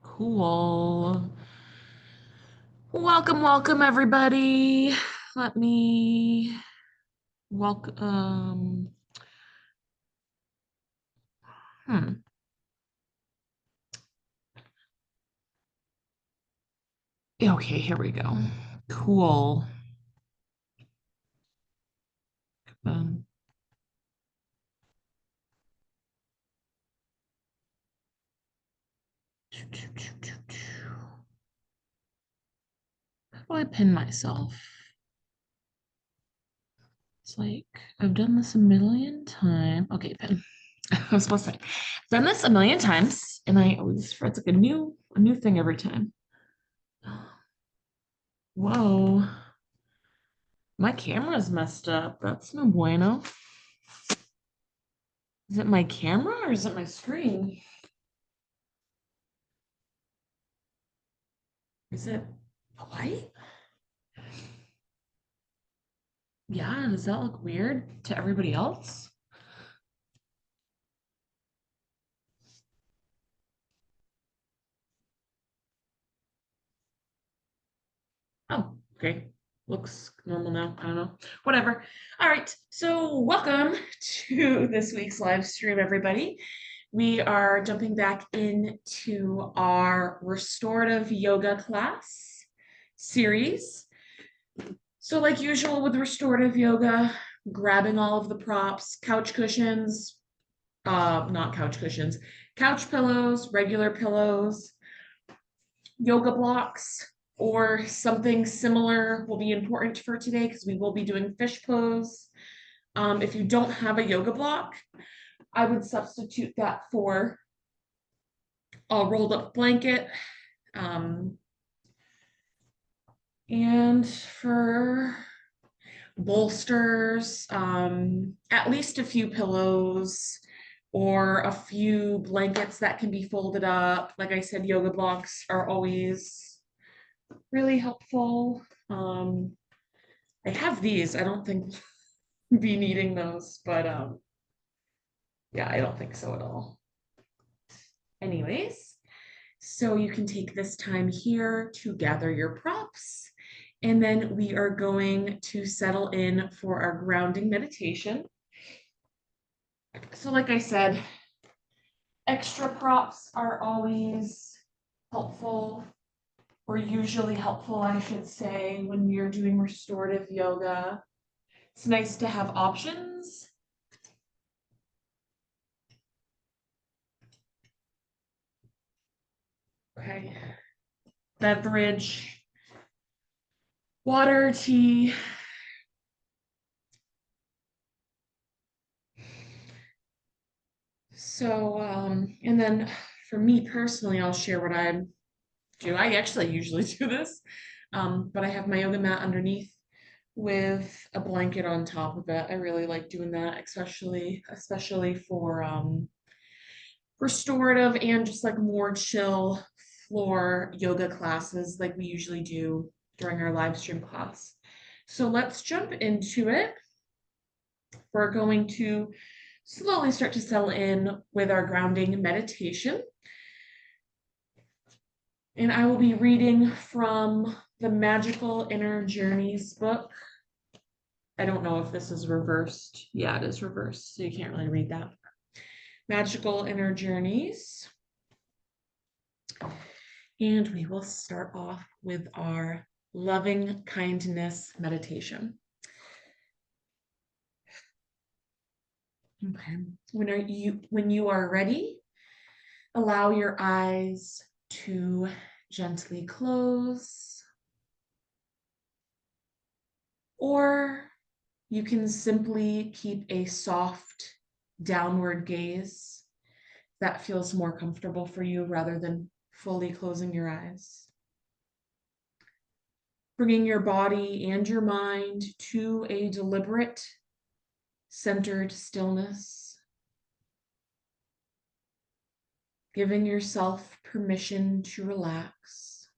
Cool. Welcome, everybody. Let me welcome. Hmm. Okay, here we go. Cool. Um, how do I pin myself? It's like I've done this a million times. Okay, pin. I was supposed to say, I've done this a million times, and I always it's like a new thing every time. Whoa, my camera's messed up. That's no bueno. Is it my camera or is it my screen? Is it white? Yeah, does that look weird to everybody else? Oh, okay. Looks normal now. I don't know. Whatever. All right. So, welcome to this week's live stream, everybody. We are jumping back into our restorative yoga class series. So, like usual with restorative yoga, grabbing all of the props, couch cushions, not couch cushions, couch pillows, regular pillows, yoga blocks, or something similar will be important for today because we will be doing fish pose. If you don't have a yoga block, I would substitute that for a rolled up blanket. Um, and for bolsters, at least a few pillows or a few blankets that can be folded up. Like I said, yoga blocks are always really helpful. I have these. I don't think be needing those, but yeah, I don't think so at all. Anyways, so you can take this time here to gather your props. And then we are going to settle in for our grounding meditation. So, like I said, extra props are always helpful, or usually helpful, I should say, when you're doing restorative yoga. It's nice to have options. Okay. Beverage, water, tea. So, and then for me personally, I'll share what I do. I actually usually do this, but I have my yoga mat underneath with a blanket on top of it. I really like doing that, especially for restorative and just like more chill floor yoga classes like we usually do during our live stream class. So let's jump into it. We're going to slowly start to settle in with our grounding meditation. And I will be reading from the Magical Inner Journeys book. I don't know if this is reversed. Yeah, it is reversed, so you can't really read that. Magical Inner Journeys. And we will start off with our loving kindness meditation. Okay. When you are ready, allow your eyes to gently close, or you can simply keep a soft downward gaze that feels more comfortable for you rather than fully closing your eyes. Bringing your body and your mind to a deliberate, centered stillness. Giving yourself permission to relax.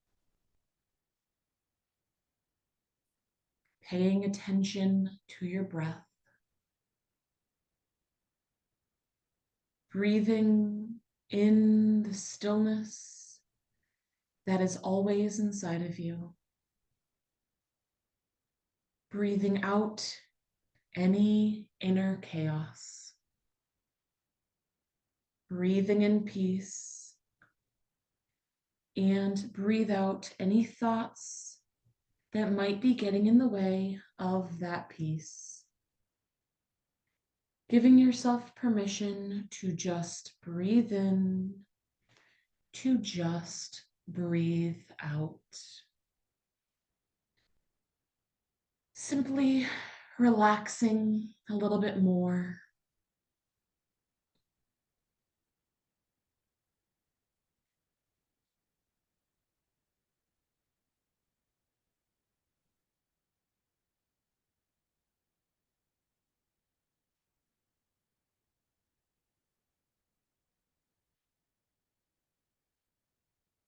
Paying attention to your breath. Breathing in the stillness that is always inside of you. Breathing out any inner chaos. Breathing in peace, and breathe out any thoughts that might be getting in the way of that peace. Giving yourself permission to just breathe in, to just breathe out. Simply relaxing a little bit more.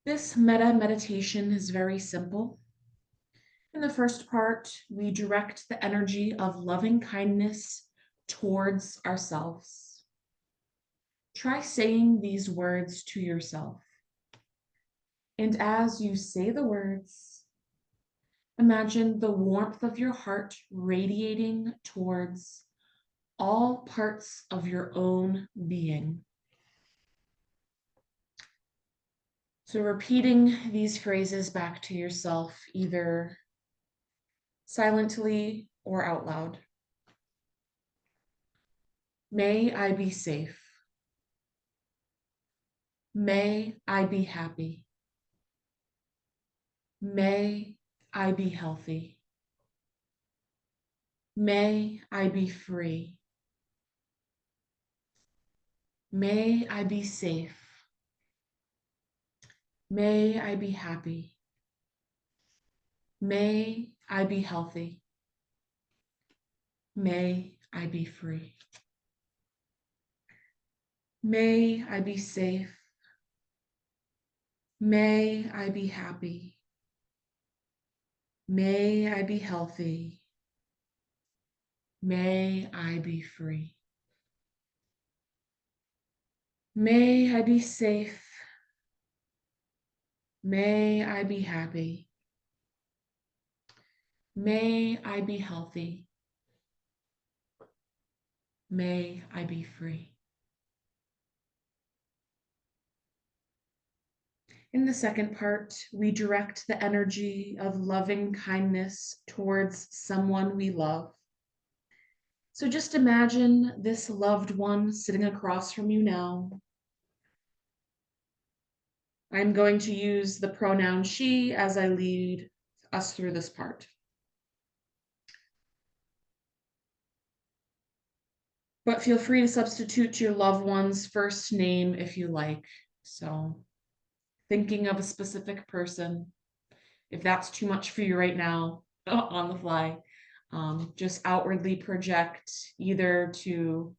This metta meditation is very simple. In the first part, we direct the energy of loving kindness towards ourselves. Try saying these words to yourself. And as you say the words, imagine the warmth of your heart radiating towards all parts of your own being. So repeating these phrases back to yourself, either silently or out loud. May I be safe. May I be happy. May I be healthy. May I be free. May I be safe. May I be happy. May I be healthy. May I be free. May I be safe. May I be happy. May I be healthy. May I be free. May I be safe. May I be happy. May I be healthy. May I be free. In the second part, we direct the energy of loving kindness towards someone we love. So just imagine this loved one sitting across from you now. I'm going to use the pronoun she as I lead us through this part. But feel free to substitute your loved one's first name if you like. So thinking of a specific person, if that's too much for you right now on the fly, just outwardly project either to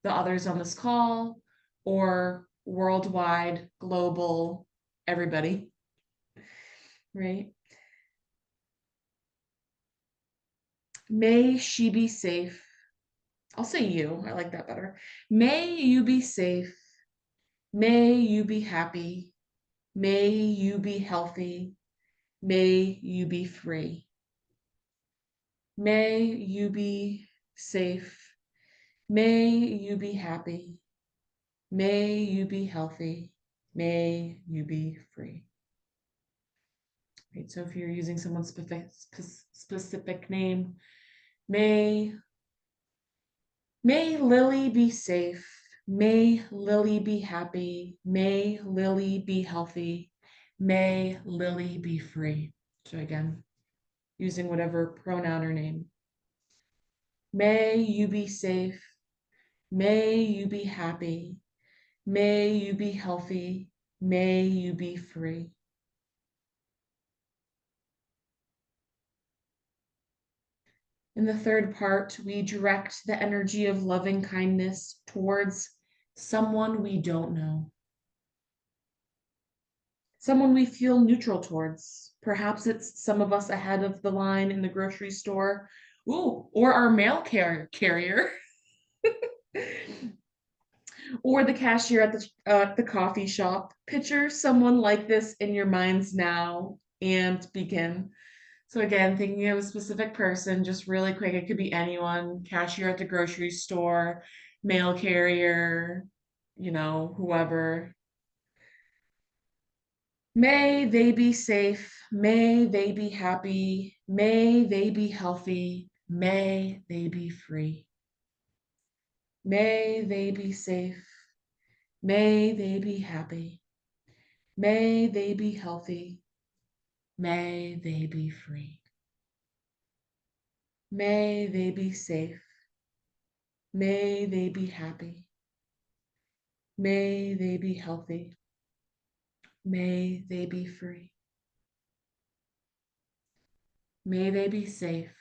the others on this call or worldwide, global, everybody, right? May she be safe. I'll say you, I like that better. May you be safe. May you be happy. May you be healthy. May you be free. May you be safe. May you be happy. May you be healthy. May you be free. Right, so if you're using someone's specific name, may Lily be safe. May Lily be happy. May Lily be healthy. May Lily be free. So again, using whatever pronoun or name. May you be safe. May you be happy. May you be healthy. May you be free. In the third part, we direct the energy of loving kindness towards someone we don't know. Someone we feel neutral towards. Perhaps it's some of us ahead of the line in the grocery store. Ooh, or our mail carrier. or the cashier at the coffee shop. Picture someone like this in your minds now and begin. So again, thinking of a specific person, just really quick, it could be anyone, cashier at the grocery store, mail carrier, whoever. May they be safe. May they be happy. May they be healthy. May they be free. May they be safe. May they be happy. May they be healthy. May they be free. May they be safe. May they be happy. May they be healthy. May they be free. May they be safe.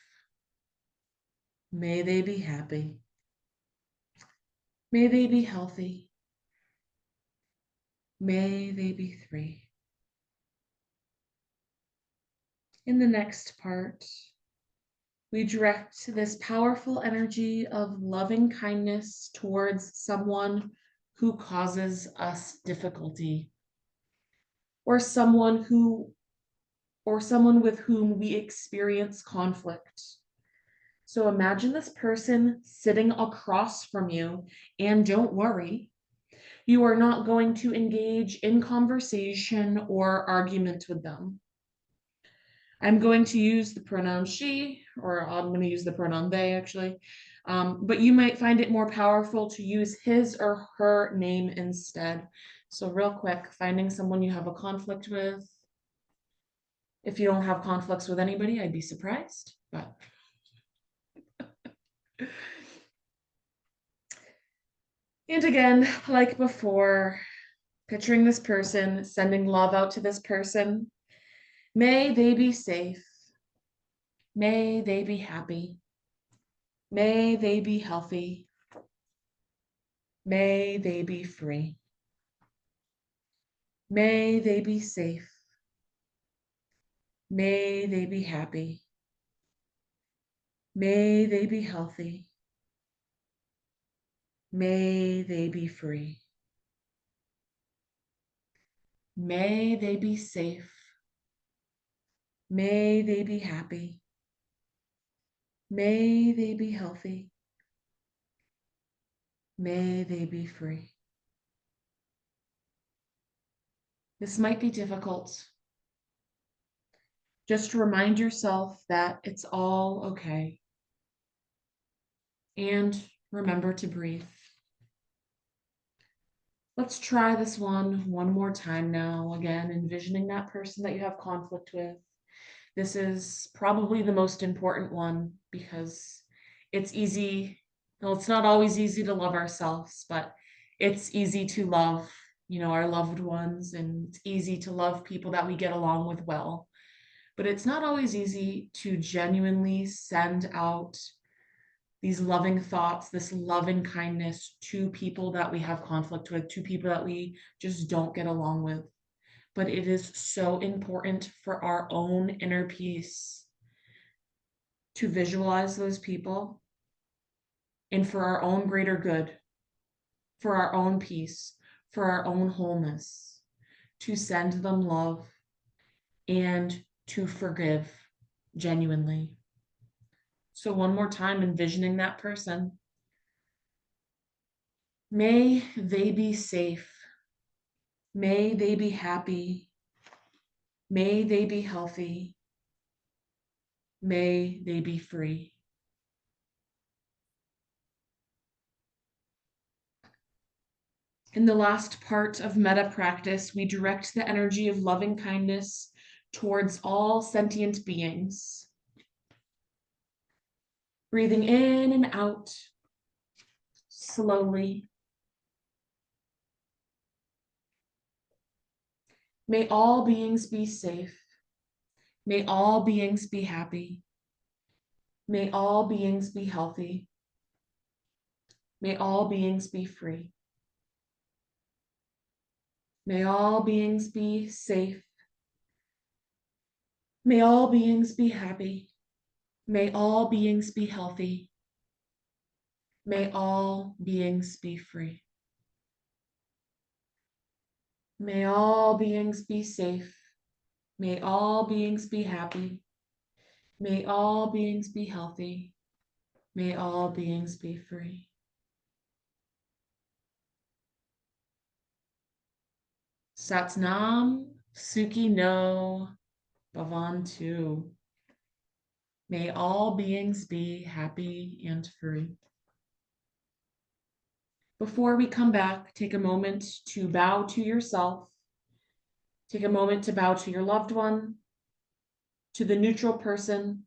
May they be happy. May they be healthy. May they be free. In the next part, we direct this powerful energy of loving kindness towards someone who causes us difficulty, or someone with whom we experience conflict. So imagine this person sitting across from you, and don't worry, you are not going to engage in conversation or argument with them. I'm going to use the pronoun she, or I'm going to use the pronoun they actually, but you might find it more powerful to use his or her name instead. So real quick, finding someone you have a conflict with. If you don't have conflicts with anybody, I'd be surprised, but. And again, like before, picturing this person, sending love out to this person. May they be safe. May they be happy. May they be healthy. May they be free. May they be safe. May they be happy. May they be healthy. May they be free. May they be safe. May they be happy. May they be healthy. May they be free. This might be difficult. Just remind yourself that it's all okay. And remember to breathe. Let's try this one more time now. Again, envisioning that person that you have conflict with. This is probably the most important one because it's easy. Well, it's not always easy to love ourselves, but it's easy to love, our loved ones, and it's easy to love people that we get along with well. But it's not always easy to genuinely send out these loving thoughts, this loving kindness to people that we have conflict with, to people that we just don't get along with. But it is so important for our own inner peace to visualize those people and for our own greater good, for our own peace, for our own wholeness, to send them love and to forgive genuinely. So one more time, envisioning that person. May they be safe. May they be happy. May they be healthy. May they be free. In the last part of metta practice, we direct the energy of loving kindness towards all sentient beings. Breathing in and out slowly. May all beings be safe. May all beings be happy. May all beings be healthy. May all beings be free. May all beings be safe. May all beings be happy. May all beings be healthy. May all beings be free. May all beings be safe. May all beings be happy. May all beings be healthy. May all beings be free. Satnam Sukhi No Bhavantu. May all beings be happy and free. Before we come back, take a moment to bow to yourself. Take a moment to bow to your loved one, to the neutral person,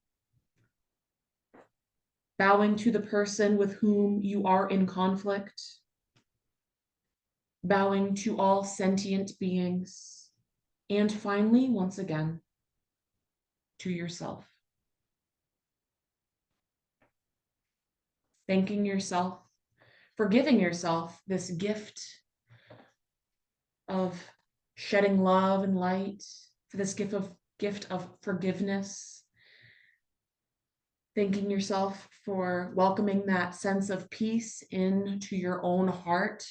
bowing to the person with whom you are in conflict, bowing to all sentient beings, and finally, once again, to yourself. Thanking yourself for giving yourself this gift of shedding love and light, for this gift of forgiveness. Thanking yourself for welcoming that sense of peace into your own heart,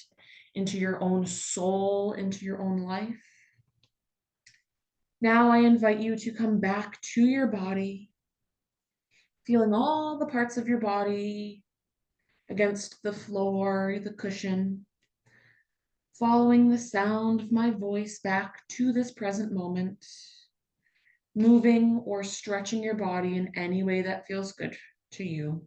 into your own soul, into your own life. Now I invite you to come back to your body, feeling all the parts of your body against the floor, the cushion, following the sound of my voice back to this present moment, moving or stretching your body in any way that feels good to you.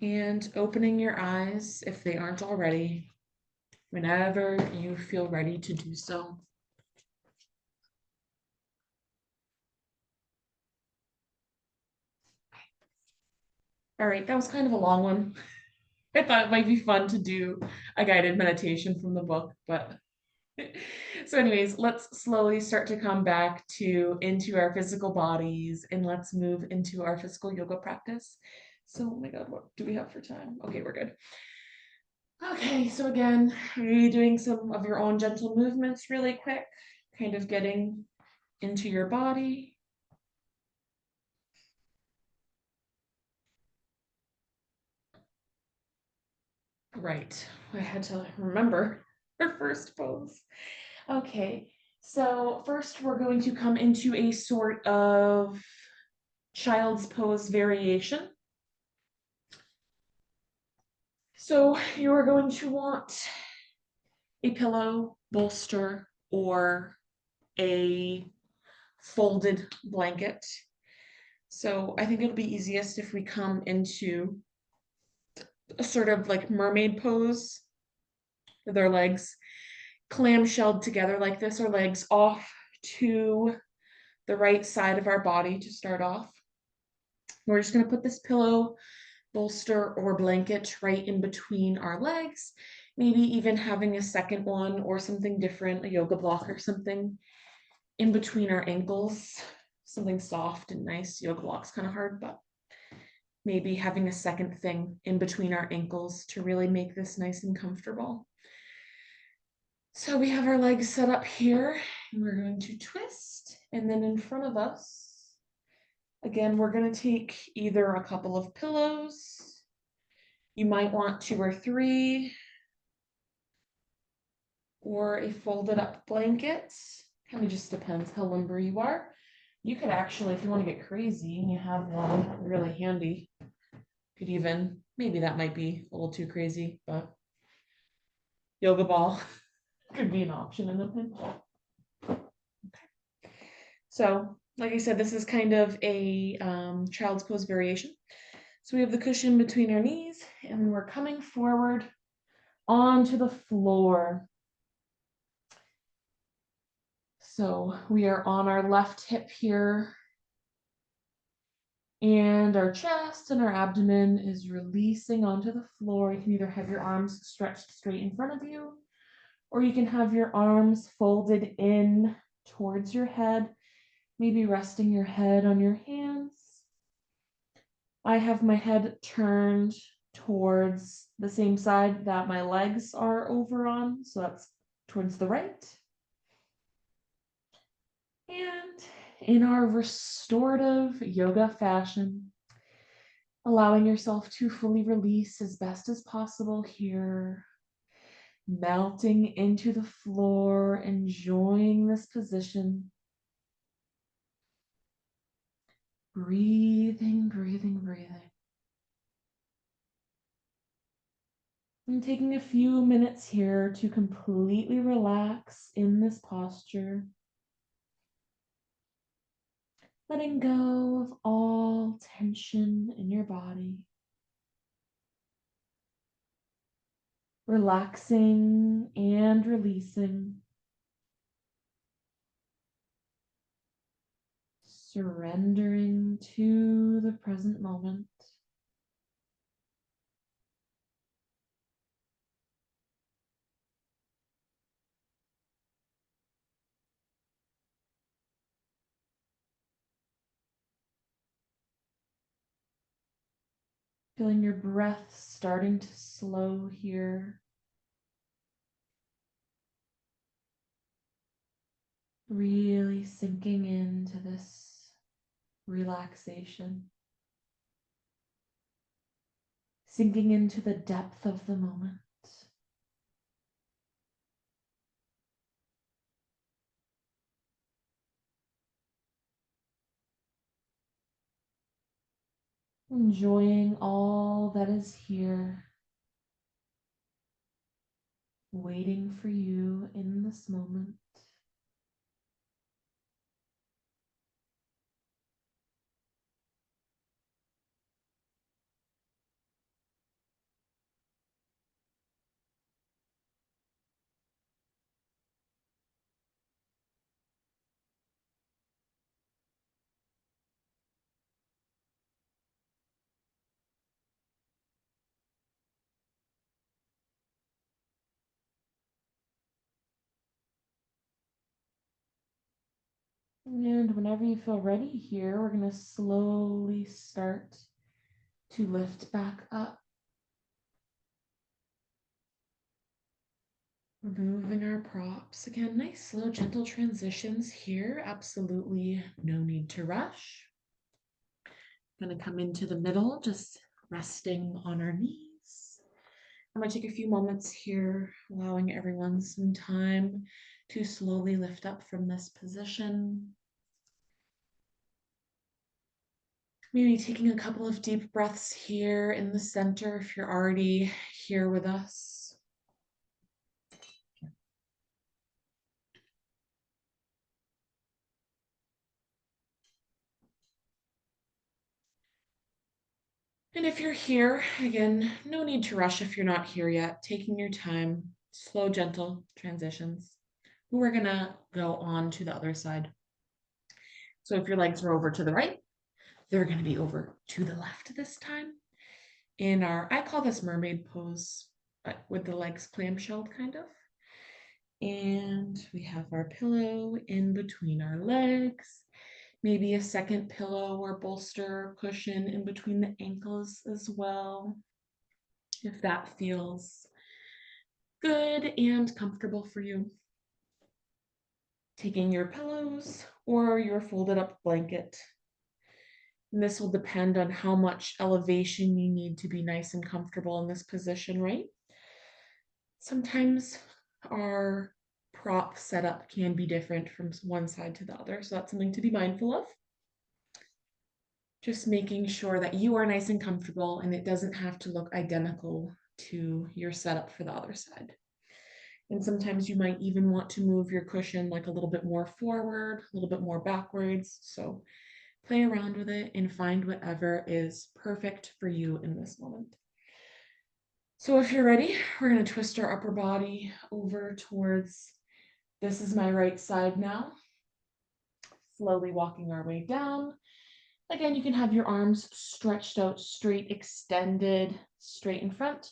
And opening your eyes, if they aren't already, whenever you feel ready to do so. All right, that was kind of a long one. I thought it might be fun to do a guided meditation from the book, but so anyways, let's slowly start to come back into our physical bodies, and let's move into our physical yoga practice. So, oh my God, what do we have for time? Okay, we're good. Okay, so again, are you doing some of your own gentle movements really quick, kind of getting into your body? Right, I had to remember our first pose. Okay, so first we're going to come into a sort of child's pose variation. So you are going to want a pillow, bolster, or a folded blanket. So I think it'll be easiest if we come into a sort of like mermaid pose with our legs clamshelled together like this, our legs off to the right side of our body to start off. We're just going to put this pillow, bolster, or blanket right in between our legs, maybe even having a second one or something different, a yoga block or something in between our ankles, something soft and nice. Yoga block's kind of hard, but maybe having a second thing in between our ankles to really make this nice and comfortable. So we have our legs set up here, and we're going to twist, and then in front of us, again, we're going to take either a couple of pillows. You might want 2 or 3, or a folded up blanket. Kind of just depends how limber you are. You could actually, if you want to get crazy and you have one really handy, could even, maybe that might be a little too crazy, but yoga ball could be an option in a pinch. Okay. So, like I said, this is kind of a child's pose variation. So we have the cushion between our knees, and we're coming forward onto the floor. So we are on our left hip here, and our chest and our abdomen is releasing onto the floor. You can either have your arms stretched straight in front of you, or you can have your arms folded in towards your head, maybe resting your head on your hands. I have my head turned towards the same side that my legs are over on, so that's towards the right. And in our restorative yoga fashion, allowing yourself to fully release as best as possible here, melting into the floor, enjoying this position. Breathing, breathing, breathing. And taking a few minutes here to completely relax in this posture. Letting go of all tension in your body. Relaxing and releasing. Surrendering to the present moment. Feeling your breath starting to slow here. Really sinking into this relaxation. Sinking into the depth of the moment. Enjoying all that is here, waiting for you in this moment. And whenever you feel ready here, we're going to slowly start to lift back up. Removing our props. Again, nice, slow, gentle transitions here. Absolutely no need to rush. Going to come into the middle, just resting on our knees. I'm going to take a few moments here, allowing everyone some time to slowly lift up from this position. Maybe taking a couple of deep breaths here in the center if you're already here with us. And if you're here, again, no need to rush if you're not here yet. Taking your time, slow, gentle transitions. We're gonna go on to the other side. So if your legs are over to the right, they're gonna be over to the left this time. In our, I call this mermaid pose, with the legs clamshelled kind of. And we have our pillow in between our legs. Maybe a second pillow or bolster cushion in between the ankles as well, if that feels good and comfortable for you. Taking your pillows or your folded up blanket. And this will depend on how much elevation you need to be nice and comfortable in this position, right? Sometimes our prop setup can be different from one side to the other, so that's something to be mindful of. Just making sure that you are nice and comfortable and it doesn't have to look identical to your setup for the other side. And sometimes you might even want to move your cushion like a little bit more forward, a little bit more backwards. So play around with it and find whatever is perfect for you in this moment. So if you're ready, we're going to twist our upper body over towards, this is my right side now. Slowly walking our way down. Again, you can have your arms stretched out straight, extended, straight in front.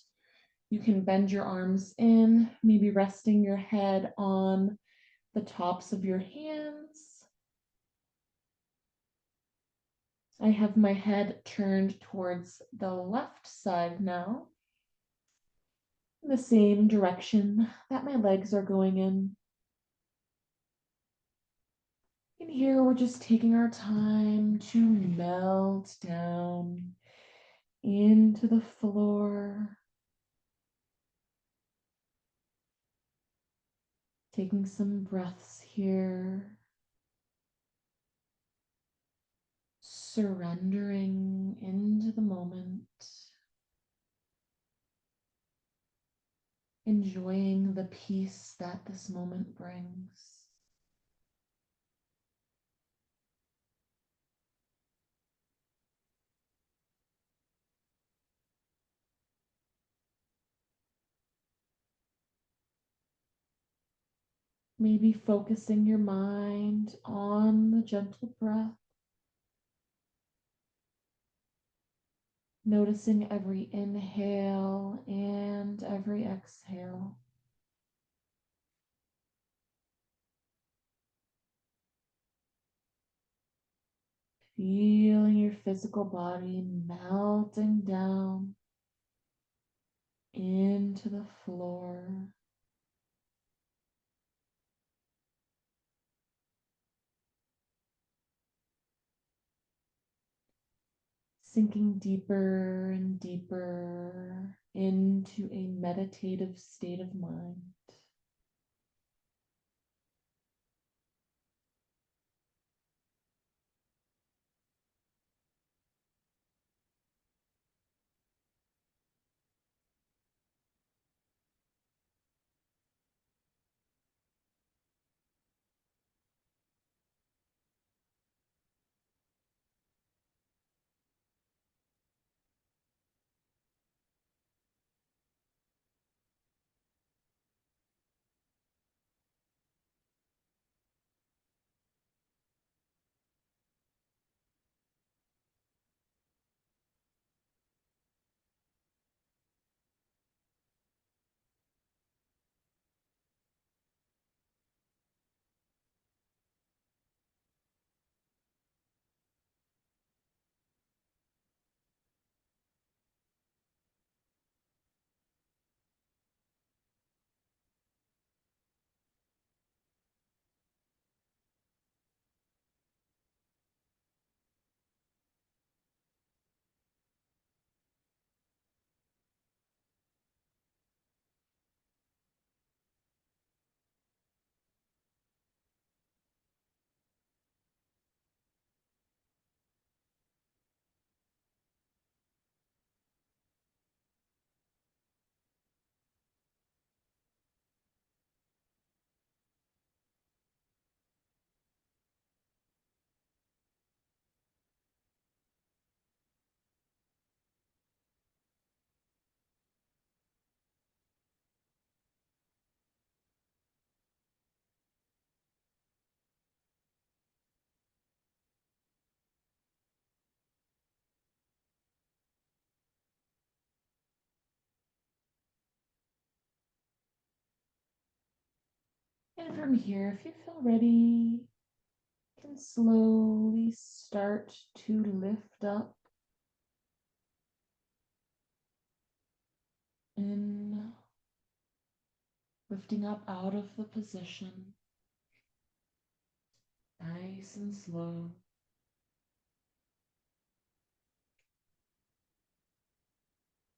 You can bend your arms in, maybe resting your head on the tops of your hands. I have my head turned towards the left side now, in the same direction that my legs are going in. And here we're just taking our time to melt down into the floor. Taking some breaths here. Surrendering into the moment. Enjoying the peace that this moment brings. Maybe focusing your mind on the gentle breath. Noticing every inhale and every exhale. Feeling your physical body melting down into the floor. Sinking deeper and deeper into a meditative state of mind. And from here, if you feel ready, you can slowly start to lift up and lifting up out of the position, nice and slow.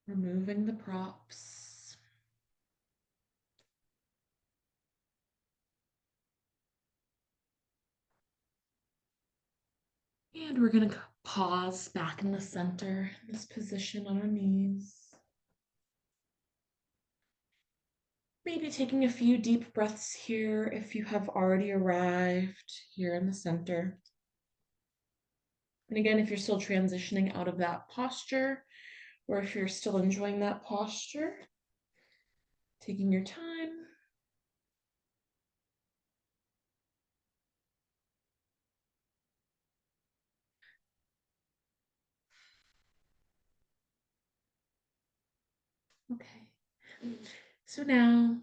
Removing the props. And we're going to pause back in the center, in this position on our knees. Maybe taking a few deep breaths here if you have already arrived here in the center. And again, if you're still transitioning out of that posture, or if you're still enjoying that posture, taking your time. Okay. So now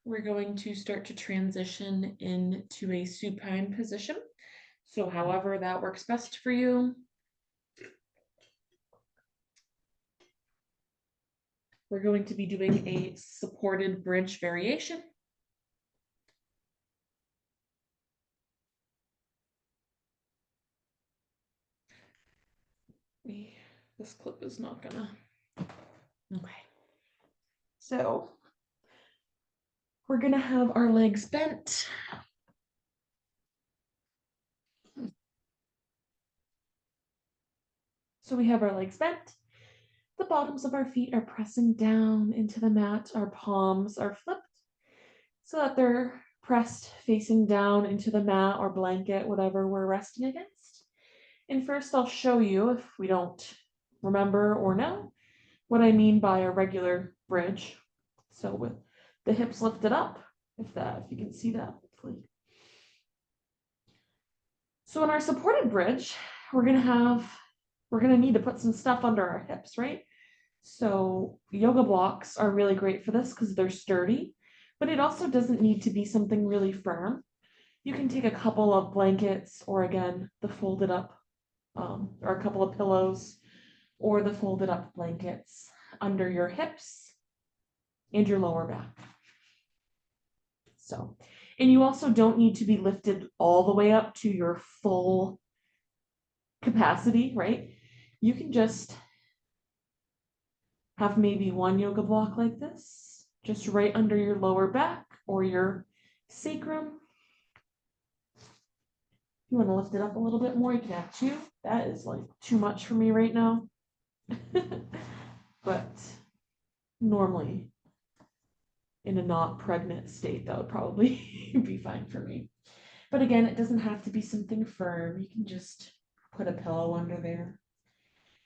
we're going to start to transition into a supine position. So however that works best for you. We're going to be doing a supported bridge variation. We This clip is not gonna. Okay. So we're gonna have our legs bent. So we have our legs bent. The bottoms of our feet are pressing down into the mat. Our palms are flipped so that they're pressed facing down into the mat or blanket, whatever we're resting against. And first I'll show you, if we don't remember or know, what I mean by a regular bridge. So with the hips lifted up, if you can see that, hopefully. So in our supported bridge, we're gonna need to put some stuff under our hips, right? So yoga blocks are really great for this because they're sturdy, but it also doesn't need to be something really firm. You can take a couple of blankets or again, the folded up, or a couple of pillows or the folded up blankets under your hips and your lower back. So, and you also don't need to be lifted all the way up to your full capacity, right? You can just have maybe one yoga block like this, just right under your lower back or your sacrum. If you want to lift it up a little bit more, you can have two. That is like too much for me right now. But normally in a not pregnant state, that would probably be fine for me. But again, it doesn't have to be something firm. You can just put a pillow under there.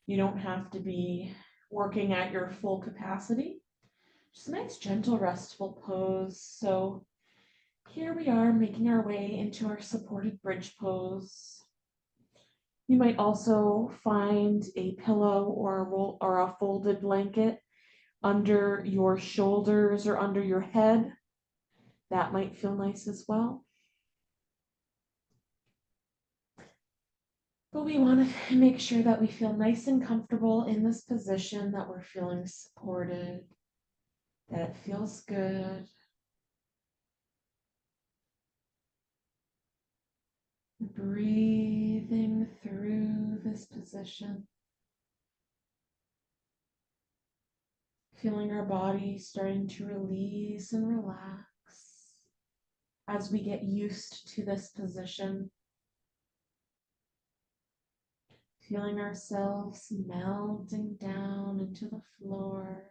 You don't have to be working at your full capacity. Just a nice, gentle, restful pose. So here we are making our way into our supported bridge pose. You might also find a pillow or a folded blanket under your shoulders or under your head. That might feel nice as well. But we want to make sure that we feel nice and comfortable in this position, that we're feeling supported, that it feels good. Breathing through this position. Feeling our body starting to release and relax as we get used to this position. Feeling ourselves melting down into the floor.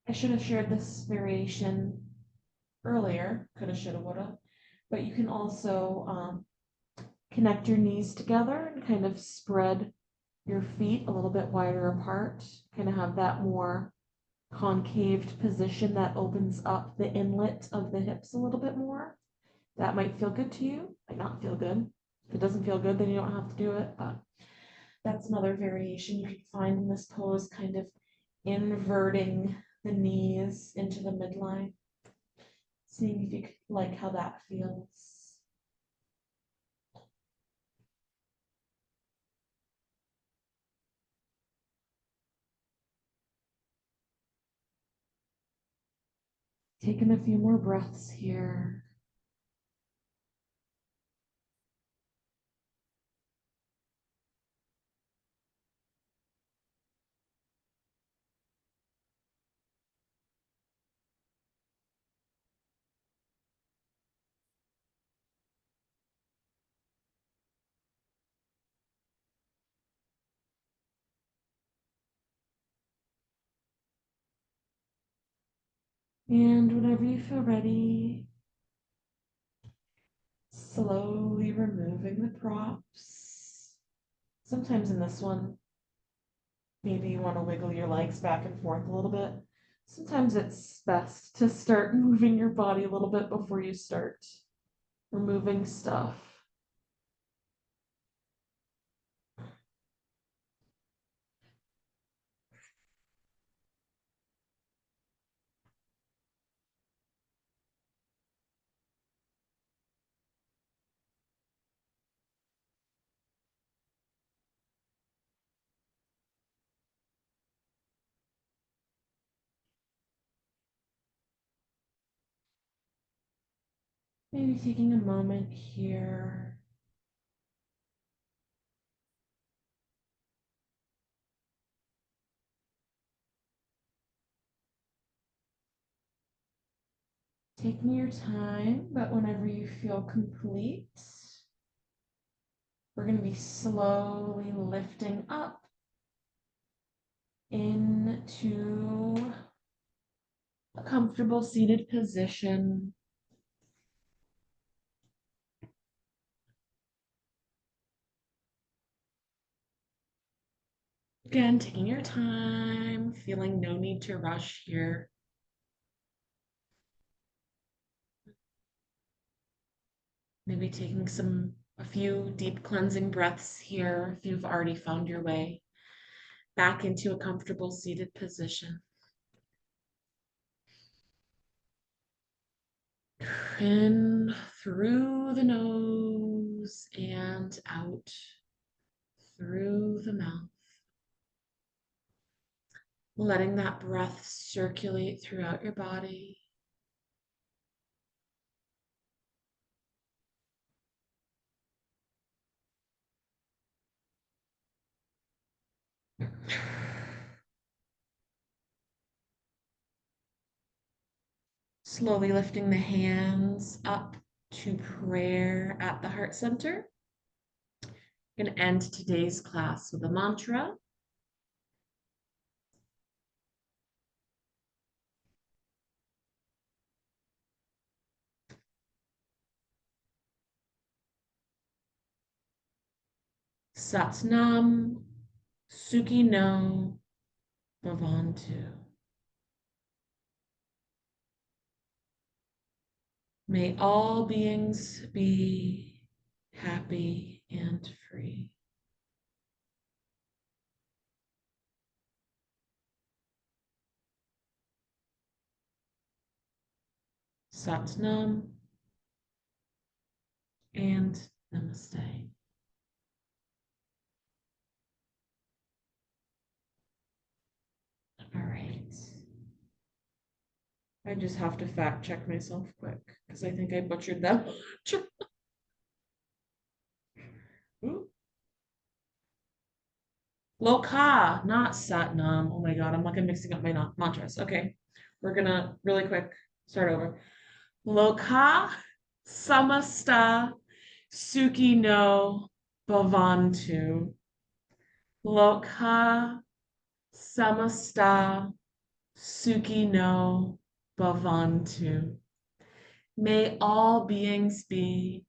I should have shared this variation earlier, coulda, shoulda, woulda, but you can also connect your knees together and kind of spread your feet a little bit wider apart, kind of have that more concaved position that opens up the inlet of the hips a little bit more. That might feel good to you, might not feel good. If it doesn't feel good, then you don't have to do it, but that's another variation you can find in this pose, kind of inverting the knees into the midline. Seeing if you like how that feels. Taking a few more breaths here. And whenever you feel ready, slowly removing the props. Sometimes in this one, maybe you want to wiggle your legs back and forth a little bit. Sometimes it's best to start moving your body a little bit before you start removing stuff. Maybe taking a moment here. Taking your time, but whenever you feel complete, we're going to be slowly lifting up into a comfortable seated position. Again, taking your time, feeling no need to rush here. Maybe taking a few deep cleansing breaths here if you've already found your way back into a comfortable seated position. In through the nose and out through the mouth. Letting that breath circulate throughout your body. Slowly lifting the hands up to prayer at the heart center. I'm going to end today's class with a mantra. Satnam Sukhi No Bhavantu. May all beings be happy and free. Satnam and Namaste. All right. I just have to fact check myself quick because I think I butchered that. Loka, not Satnam. Oh my God, I'm like I'm mixing up my mantras. Okay, we're gonna really quick start over. Loka samasta suki no bhavantu. Loka samasta suki no bhavantu. May all beings be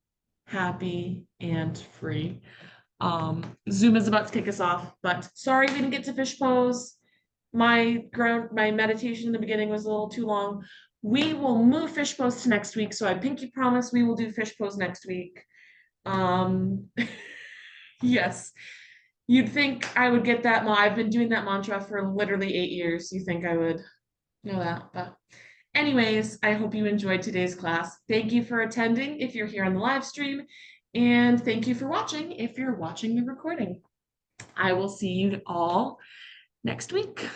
happy and free. Zoom is about to kick us off, but sorry we didn't get to fish pose. My meditation in the beginning was a little too long. We will move fish pose to next week, so I pinky promise we will do fish pose next week. Um, yes, you'd think I would get that. I've been doing that mantra for literally 8 years. You think I would know that, but anyways, I hope you enjoyed today's class. Thank you for attending if you're here on the live stream, and thank you for watching if you're watching the recording. I will see you all next week.